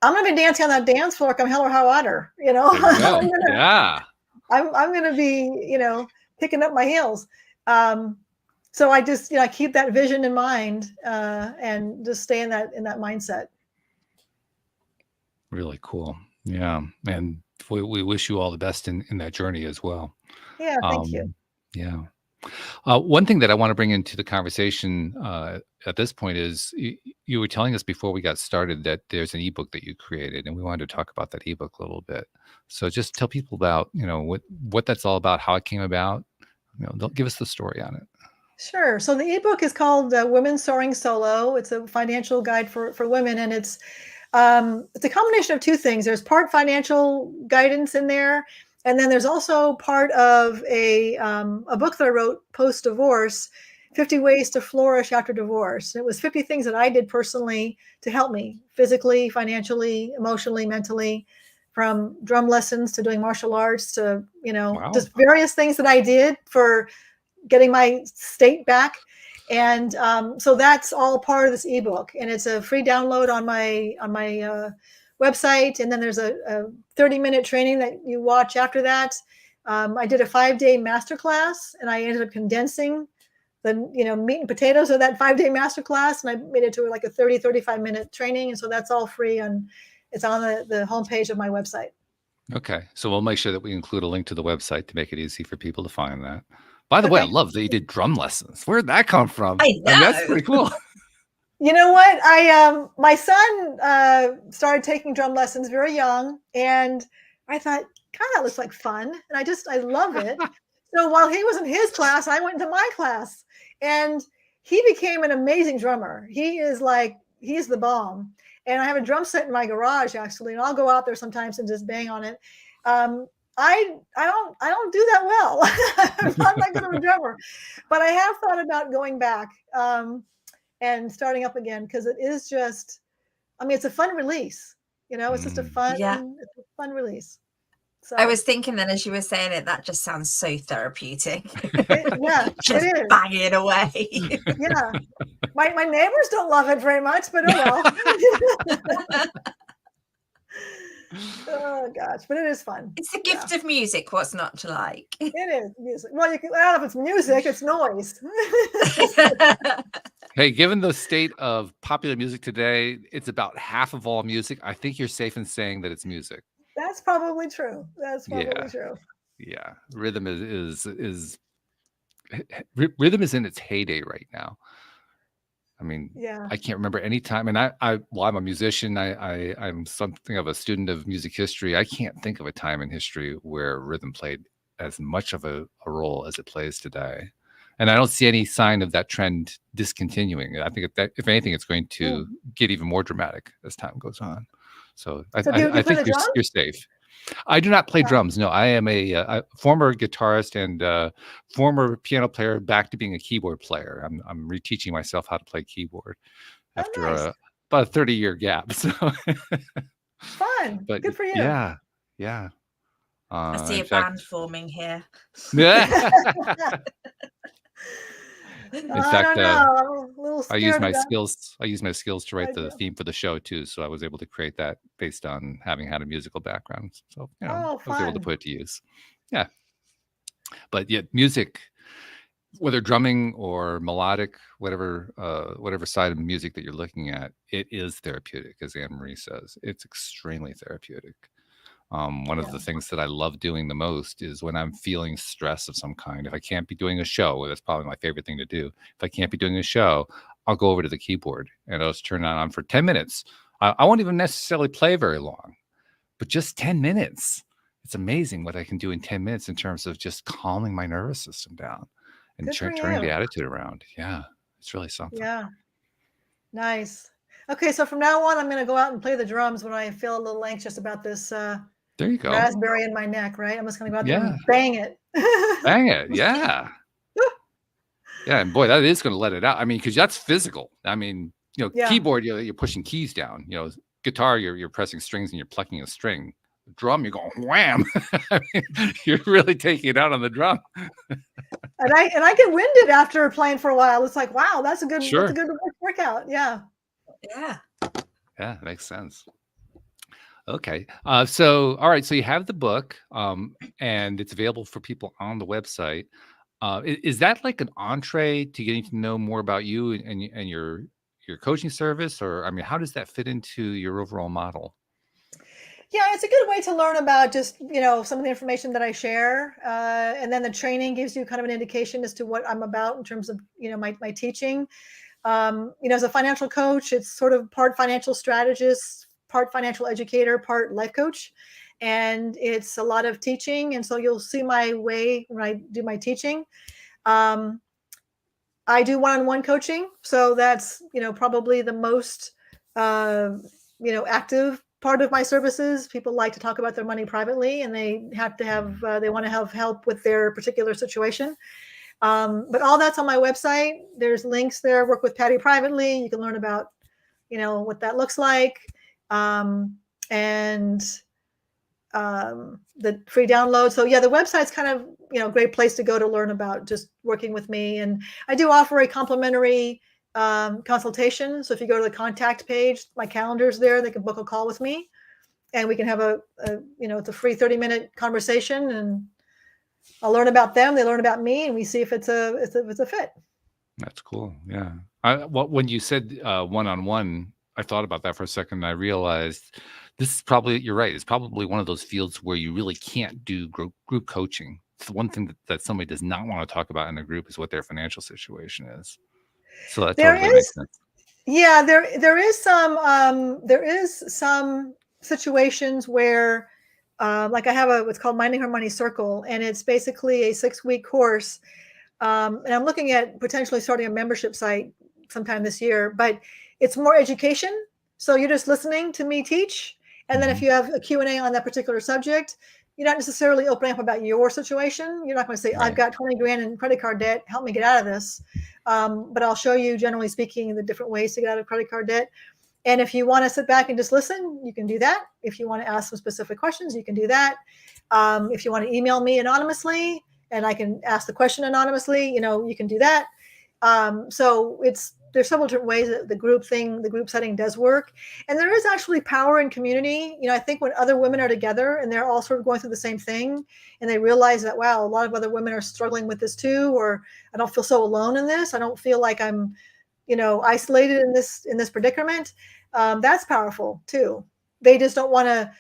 I'm going to be dancing on that dance floor come hell or high water. There you go. I'm going to be, picking up my heels. So I just, I keep that vision in mind, and just stay in that mindset. Really cool. Yeah. And we wish you all the best in that journey as well. Yeah. Thank you. Yeah. One thing that I want to bring into the conversation at this point is you were telling us before we got started that there's an ebook that you created, and we wanted to talk about that ebook a little bit. So just tell people about, what that's all about, how it came about. Don't give us the story on it. Sure. So the ebook is called Women Soaring Solo. It's a financial guide for women, and it's a combination of two things. There's part financial guidance in there, and then there's also part of a book that I wrote post-divorce, 50 Ways to Flourish After Divorce. It was 50 things that I did personally to help me physically, financially, emotionally, mentally, from drum lessons to doing martial arts to, just various things that I did for getting my state back. And so that's all part of this ebook, and it's a free download on my website. And then there's a 30-minute training that you watch after that. I did a 5-day masterclass, and I ended up condensing the meat and potatoes of that 5-day masterclass, and I made it to like a 35-minute training. And so that's all free, and it's on the homepage of my website. Okay. So we'll make sure that we include a link to the website to make it easy for people to find that. By the way, I Okay. love that you did drum lessons. Where'd that come from? I I mean, that's know. pretty cool. You know what? My son started taking drum lessons very young, and I thought, God, that looks like fun, and I love it. So while he was in his class, I went into my class, and he became an amazing drummer. He's the bomb. And I have a drum set in my garage actually, and I'll go out there sometimes and just bang on it. I don't do that well. I'm not that good of a drummer, but I have thought about going back. And starting up again, because it is just, I mean, it's a fun release. It's just a fun release. So I was thinking then as you were saying it, that just sounds so therapeutic. Just it is. banging away. Yeah. My neighbors don't love it very much, but oh well. Oh gosh, but it is fun. It's the gift of music. What's not to like? It is music. Well, I don't know if it's music, it's noise. Hey, given the state of popular music today, it's about half of all music. I think you're safe in saying that it's music. That's probably true. Yeah. True. Yeah. Rhythm rhythm is in its heyday right now. I mean, Yeah. I can't remember any time, and I'm a musician. I'm something of a student of music history. I can't think of a time in history where rhythm played as much of a role as it plays today. And I don't see any sign of that trend discontinuing. I think if anything, it's going to get even more dramatic as time goes on. So I do you play think the drums? you're safe. I do not play drums. No, I am a former guitarist and former piano player, back to being a keyboard player. I'm reteaching myself how to play keyboard after nice. about a 30-year gap. So, Fun. but Good for you. yeah. I see In a fact, band forming here. In I fact, don't know. I'm a little I use scared my of that. skills. I use my skills to write I the do. theme for the show too. So I was able to create that based on having had a musical background. So Oh, I was able to fun. put it to use. Yeah, but yet music, whether drumming or melodic, whatever side of music that you're looking at, it is therapeutic, as Anne Marie says. It's extremely therapeutic. One of Yeah. the things that I love doing the most is when I'm feeling stress of some kind. If I can't be doing a show, well, that's probably my favorite thing to do. If I can't be doing a show, I'll go over to the keyboard and I'll just turn it on for 10 minutes. I won't even necessarily play very long, but just 10 minutes. It's amazing what I can do in 10 minutes in terms of just calming my nervous system down and Good for turning the you. attitude around. Yeah, it's really something. Yeah. Nice. Okay, so from now on, I'm going to go out and play the drums when I feel a little anxious about this There you go. raspberry in my neck, right? I'm just going to go out there Yeah. and bang it. Bang it. Yeah. Yeah, and boy, that is going to let it out. I mean, because that's physical. I mean, Yeah. keyboard, you're pushing keys down. Guitar, you're pressing strings and you're plucking a string. Drum, you're going wham. I mean, you're really taking it out on the drum. And I get winded after playing for a while. It's like, wow, that's a good workout. Yeah. Yeah. Yeah, makes sense. Okay. So, all right. So you have the book, and it's available for people on the website. Is that like an entree to getting to know more about you and your coaching service, or I mean, how does that fit into your overall model? Yeah, it's a good way to learn about just, some of the information that I share. And then the training gives you kind of an indication as to what I'm about in terms of, my teaching. As a financial coach, it's sort of part financial strategist, part financial educator, part life coach. And it's a lot of teaching. And so you'll see my way when I do my teaching. I do one-on-one coaching. So that's, probably the most, active part of my services. People like to talk about their money privately, and they want to have help with their particular situation. But all that's on my website. There's links there. Work with Patti privately. You can learn about, what that looks like. And the free download. So yeah, the website's kind of, great place to go to learn about just working with me. And I do offer a complimentary consultation. So if you go to the contact page, my calendar's there. They can book a call with me, and we can have it's a free 30-minute conversation, and I'll learn about them. They learn about me, and we see if it's a fit. That's cool. Yeah. When you said one-on-one, I thought about that for a second, and I realized this is probably, you're right. It's probably one of those fields where you really can't do group coaching. It's the one thing that somebody does not want to talk about in a group is what their financial situation is. So that There totally makes is, sense. yeah, there is some situations where, like I have what's called Minding Her Money Circle, and it's basically a 6-week course. And I'm looking at potentially starting a membership site sometime this year, but it's more education. So you're just listening to me teach. And then if Mhm. you have a Q&A on that particular subject, you're not necessarily opening up about your situation. You're not going to say, I've Right. got 20 grand in credit card debt. Help me get out of this. But I'll show you, generally speaking, the different ways to get out of credit card debt. And if you want to sit back and just listen, you can do that. If you want to ask some specific questions, you can do that. If you want to email me anonymously and I can ask the question anonymously, you can do that. So there's several different ways that the group setting does work. And there is actually power in community. I think when other women are together and they're all sort of going through the same thing and they realize that, wow, a lot of other women are struggling with this too, or I don't feel so alone in this. I don't feel like I'm, isolated in this predicament. That's powerful too. They just don't want to,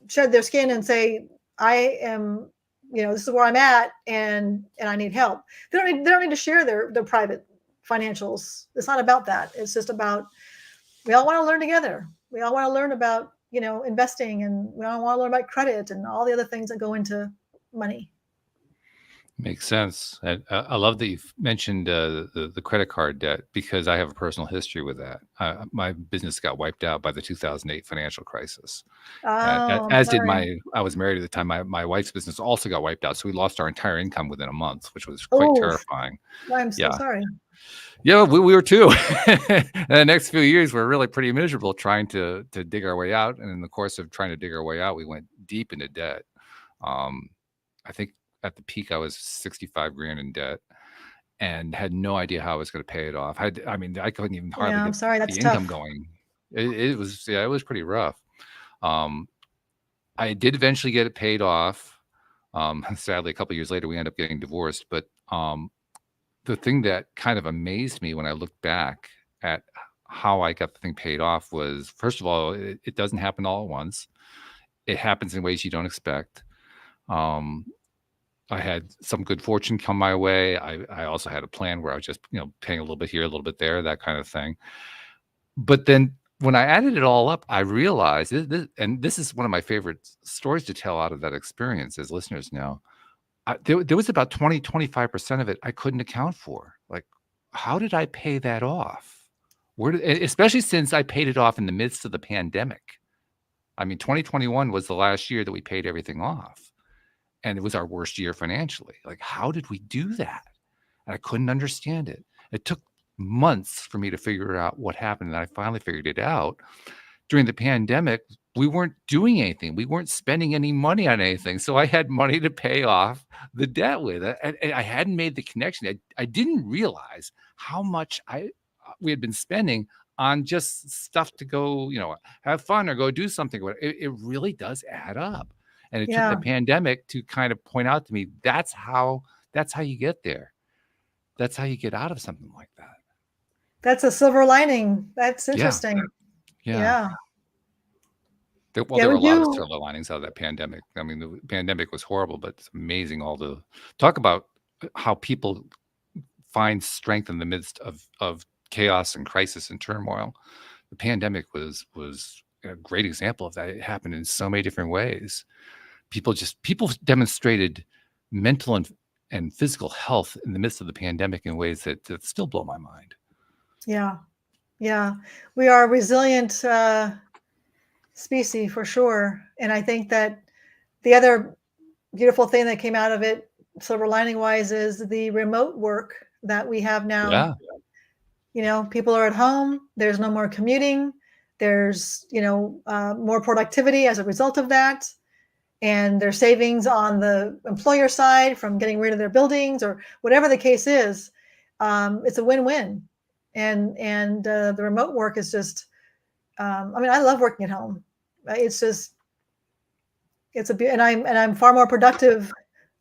shed their skin and say, I am, this is where I'm at and I need help. They don't need to share their private financials. It's not about that. It's just about, we all want to learn together. We all want to learn about, investing, and we all want to learn about credit and all the other things that go into money. Makes sense. I love that you've mentioned the credit card debt, because I have a personal history with that. My business got wiped out by the 2008 financial crisis. Oh, I'm As did sorry. I was married at the time. My wife's business also got wiped out. So we lost our entire income within a month, which was quite Oh, terrifying. I'm so Yeah. sorry. Yeah, we were too. And the next few years were really pretty miserable trying to dig our way out. And in the course of trying to dig our way out, we went deep into debt. I think at the peak, I was 65 grand in debt and had no idea how I was going to pay it off. I mean, I couldn't even hardly Yeah, I'm get sorry. That's the income tough. going. It was pretty rough. Um, I did eventually get it paid off. Sadly, a couple of years later, we ended up getting divorced. But the thing that kind of amazed me when I looked back at how I got the thing paid off was, first of all, it doesn't happen all at once. It happens in ways you don't expect. Um, I had some good fortune come my way. I also had a plan where I was just, paying a little bit here, a little bit there, that kind of thing. But then when I added it all up, I realized and this is one of my favorite stories to tell out of that experience, as listeners know. There was about 20-25% of it I couldn't account for. Like, how did I pay that off? Especially since I paid it off in the midst of the pandemic. I mean, 2021 was the last year that we paid everything off. And it was our worst year financially. Like, how did we do that? And I couldn't understand it. It took months for me to figure out what happened. And I finally figured it out. During the pandemic, we weren't doing anything. We weren't spending any money on anything. So I had money to pay off the debt with. And I hadn't made the connection. I didn't realize how much we had been spending on just stuff to go, have fun or go do something. It really does add up. And it took the Yeah, pandemic to kind of point out to me, that's how you get there. That's how you get out of something like that. that's a silver lining. That's Yeah. interesting. Yeah. Yeah. There Yeah, were we a lot of do. silver linings out of that pandemic. I mean, the pandemic was horrible, but it's amazing talk about how people find strength in the midst of chaos and crisis and turmoil. The pandemic was a great example of that. It happened in so many different ways. People demonstrated mental and physical health in the midst of the pandemic in ways that still blow my mind. Yeah. Yeah. We are a resilient species for sure. And I think that the other beautiful thing that came out of it, silver lining wise, is the remote work that we have now. Yeah. People are at home. There's no more commuting. There's, more productivity as a result of that. And their savings on the employer side from getting rid of their buildings or whatever the case is. It's a win-win. And the remote work is just, I love working at home. It's just, and I'm far more productive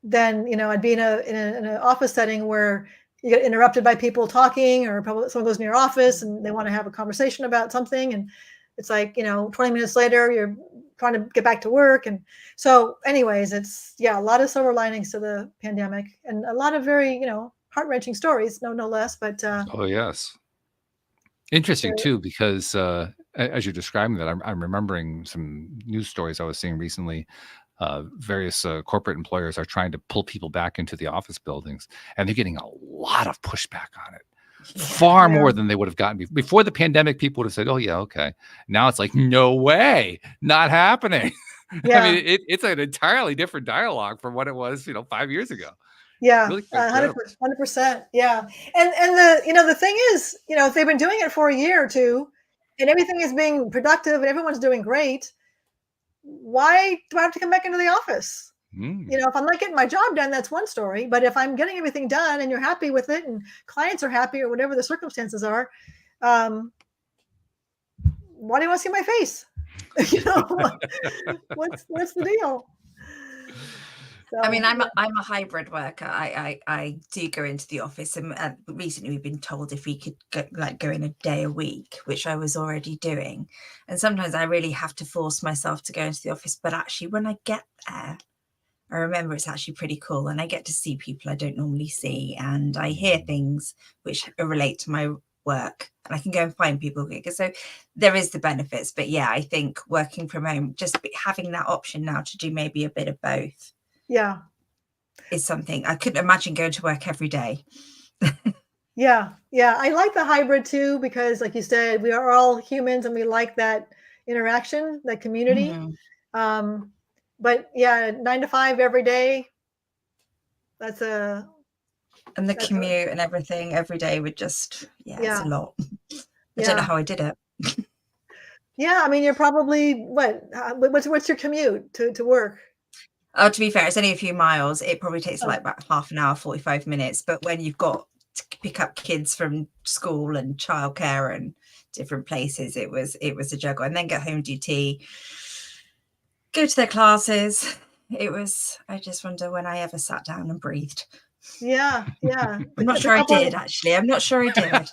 than, I'd be in an office setting where you get interrupted by people talking, or probably someone goes in your office and they want to have a conversation about something, and it's like, 20 minutes later you're trying to get back to work. And so anyways, it's, a lot of silver linings to the pandemic, and a lot of very, heart-wrenching stories, no less. But Oh, yes. Interesting too, because as you're describing that, I'm remembering some news stories I was seeing recently. Various corporate employers are trying to pull people back into the office buildings, and they're getting a lot of pushback on it. Far more than they would have gotten before the pandemic. People would have said, "Oh yeah, okay." Now it's like, no way, not happening. I mean, it's an entirely different dialogue from what it was, 5 years ago. Yeah, Really 100%. Yeah. And the thing is, if they've been doing it for a year or two and everything is being productive and everyone's doing great, why do I have to come back into the office? If I'm not getting my job done, that's one story. But if I'm getting everything done and you're happy with it and clients are happy, or whatever the circumstances are, why do you want to see my face? What's the deal? I mean, I'm a hybrid worker. I do go into the office, and recently we've been told if we could go in a day a week, which I was already doing. And sometimes I really have to force myself to go into the office. But actually, when I get there, I remember it's actually pretty cool, and I get to see people I don't normally see, and I hear things which relate to my work, and I can go and find people quicker. So there is the benefits. But yeah, I think working from home, just having that option now to do maybe a bit of both, is something I couldn't imagine going to work every day. Yeah. I like the hybrid too, because like you said, we are all humans and we like that interaction, that community. But yeah, 9 to 5 every day. And the commute and everything every day would just, it's a lot. I don't know how I did it. Yeah. I mean, you're probably, what's your commute to work? Oh, to be fair, it's only a few miles. It probably takes like about half an hour, 45 minutes. But when you've got to pick up kids from school and childcare and different places, it was a juggle. And then get home, do tea, go to their classes. I just wonder when I ever sat down and breathed. Yeah. I'm not sure I did, actually. I'm not sure I did.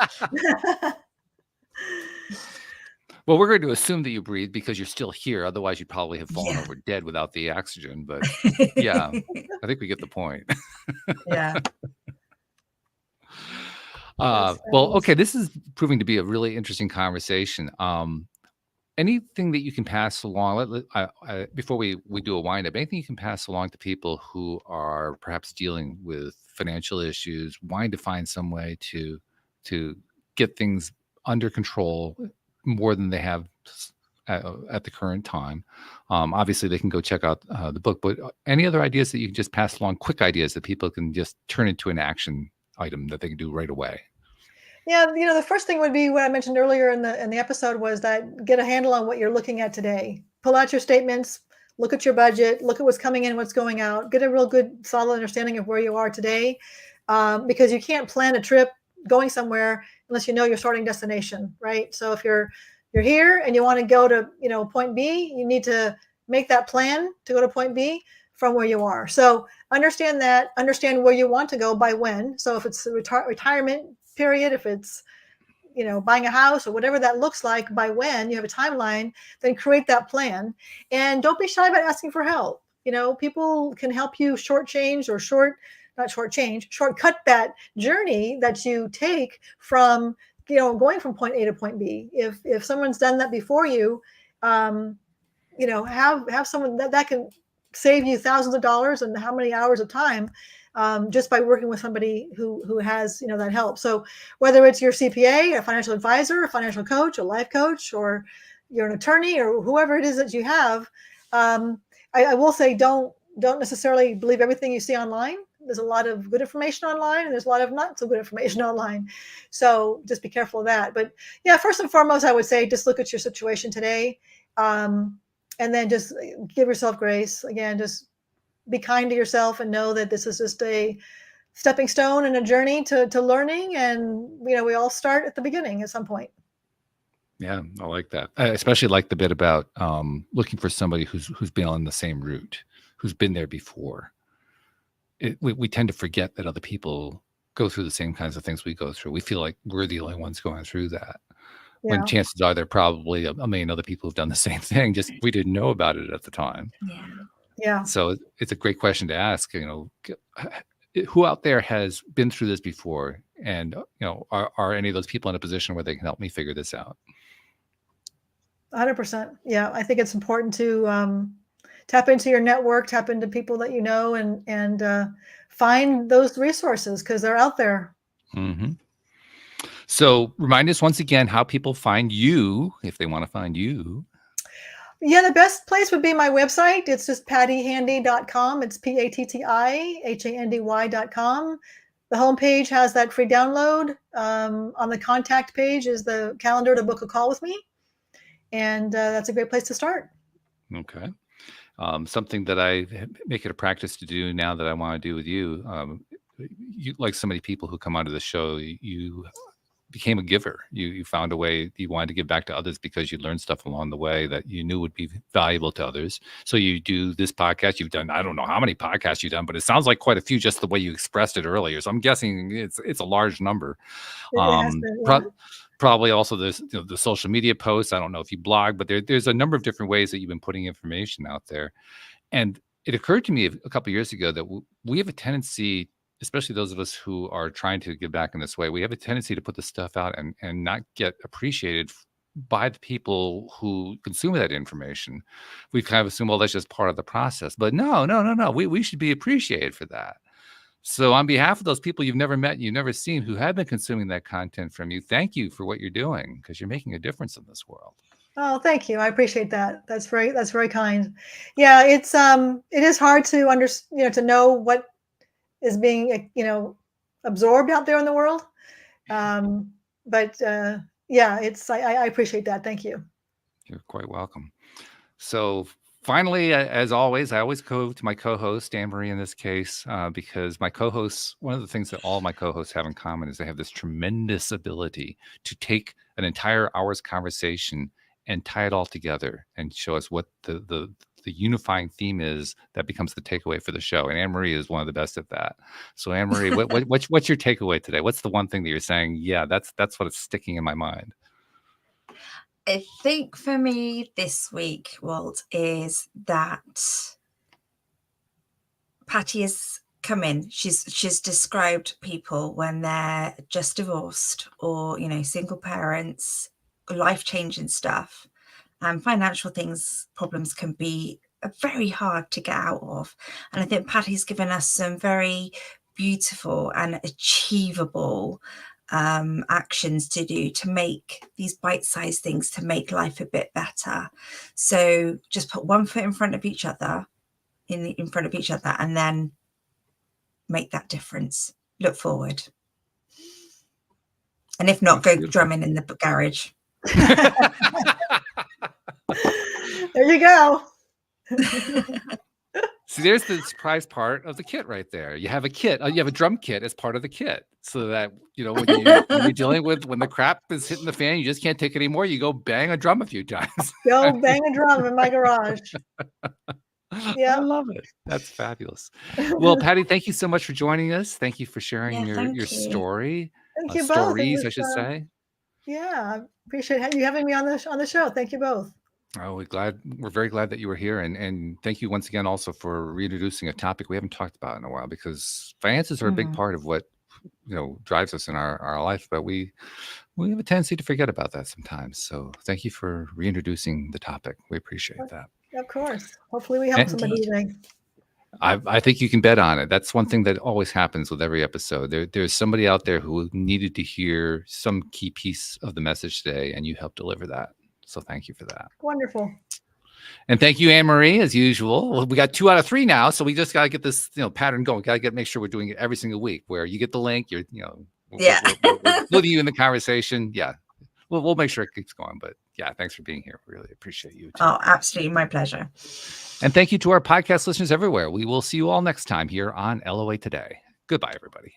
Well, we're going to assume that you breathe because you're still here. Otherwise, you'd probably have fallen over dead without the oxygen. But yeah, I think we get the point. Yeah. Well, okay, this is proving to be a really interesting conversation. Anything that you can pass along, before we do a wind up, anything you can pass along to people who are perhaps dealing with financial issues, wanting to find some way to get things under control more than they have at the current time. Obviously, they can go check out the book, but any other ideas that you can just pass along, quick ideas that people can just turn into an action item that they can do right away? Yeah, the first thing would be what I mentioned earlier in the episode, was that get a handle on what you're looking at today. Pull out your statements, look at your budget, look at what's coming in, what's going out, get a real good, solid understanding of where you are today, because you can't plan a trip going somewhere unless you know your starting destination, right? So if you're here and you want to go to point B, you need to make that plan to go to point B from where you are. So understand where you want to go by when. So if it's a retirement period, if it's buying a house or whatever that looks like, by when you have a timeline, then create that plan. And don't be shy about asking for help. People can help you shortcut that journey that you take from going from point A to point B. If someone's done that before you, have someone that can save you thousands of dollars and how many hours of time, just by working with somebody who has that help. So whether it's your CPA, a financial advisor, a financial coach, a life coach, or you're an attorney, or whoever it is that you have, I will say don't necessarily believe everything you see online. There's a lot of good information online, and there's a lot of not so good information online. So just be careful of that. But yeah, first and foremost, I would say just look at your situation today, and then just give yourself grace. Again, just be kind to yourself and know that this is just a stepping stone and a journey to learning. And, we all start at the beginning at some point. Yeah, I like that. I especially like the bit about looking for somebody who's been on the same route, who's been there before. We tend to forget that other people go through the same kinds of things we go through. We feel like we're the only ones going through that. When Yeah. chances are there are probably a million other people who've done the same thing, just we didn't know about it at the time. Yeah. Yeah. So it's a great question to ask, who out there has been through this before? And, are any of those people in a position where they can help me figure this out? 100%. Yeah. I think it's important to tap into your network, tap into people that you know, and find those resources because they're out there. Mm-hmm. So remind us once again how people find you if they want to find you. Yeah, the best place would be my website. It's just pattihandy.com. It's PATTIHANDY.com. The homepage has that free download. On the contact page is the calendar to book a call with me. And that's a great place to start. Okay. Something that I make it a practice to do now that I want to do with you, you like so many people who come onto the show, you became a giver. You found a way you wanted to give back to others because you learned stuff along the way that you knew would be valuable to others. So you do this podcast. You've done, I don't know how many podcasts you've done, but it sounds like quite a few just the way you expressed it earlier. So I'm guessing it's a large number. Probably also the social media posts. I don't know if you blog, but there's a number of different ways that you've been putting information out there. And it occurred to me a couple of years ago that we have a tendency, especially those of us who are trying to give back in this way, we have a tendency to put the stuff out and not get appreciated by the people who consume that information. We kind of assume, well, that's just part of the process. But no. We should be appreciated for that. So on behalf of those people you've never met, you've never seen, who have been consuming that content from you, thank you for what you're doing, because you're making a difference in this world. Oh, thank you. I appreciate that. That's very kind. Yeah, it is hard to to know what is being, absorbed out there in the world. But yeah, I appreciate that. Thank you. You're quite welcome. So finally, as always, I always go to my co-host, Anne-Marie in this case, because my co-hosts, one of the things that all my co-hosts have in common is they have this tremendous ability to take an entire hour's conversation and tie it all together and show us what the unifying theme is that becomes the takeaway for the show. And Anne-Marie is one of the best at that. So Anne-Marie, what's your takeaway today? What's the one thing that you're saying? Yeah, that's what is sticking in my mind. I think for me this week, Walt, is that Patti has come in. She's described people when they're just divorced or, single parents, life-changing stuff, and financial problems can be very hard to get out of. And I think Patti's given us some very beautiful and achievable actions to do to make these bite-sized things to make life a bit better. So just put one foot in front of each other, in front of each other, and then make that difference. Look forward. And if not, go drumming in the garage. There you go. See, there's the surprise part of the kit right there. You have a kit. You have a drum kit as part of the kit, so that when you're dealing with when the crap is hitting the fan, you just can't take it anymore. You go bang a drum a few times. Go bang a drum in my garage. Yeah, I love it. That's fabulous. Well, Patti, thank you so much for joining us. Thank you for sharing your story. Thank you stories, both. I should say. Yeah, I appreciate you having me on the show. Thank you both. Oh, we're very glad that you were here, and thank you once again also for reintroducing a topic we haven't talked about in a while, because finances are a big part of what drives us in our life, but we have a tendency to forget about that sometimes. So thank you for reintroducing the topic. We appreciate that. Of course. Hopefully we help somebody today. I think you can bet on it. That's one thing that always happens with every episode. There's somebody out there who needed to hear some key piece of the message today, and you helped deliver that. So thank you for that. Wonderful. And thank you, Anne-Marie, as usual. Well, we got 2 out of 3 now, so we just got to get this pattern going. Got to make sure we're doing it every single week, where you get the link. We'll include you in the conversation. Yeah, we'll make sure it keeps going. But yeah, thanks for being here. We really appreciate you too. Oh, absolutely, my pleasure. And thank you to our podcast listeners everywhere. We will see you all next time here on LOA Today. Goodbye, everybody.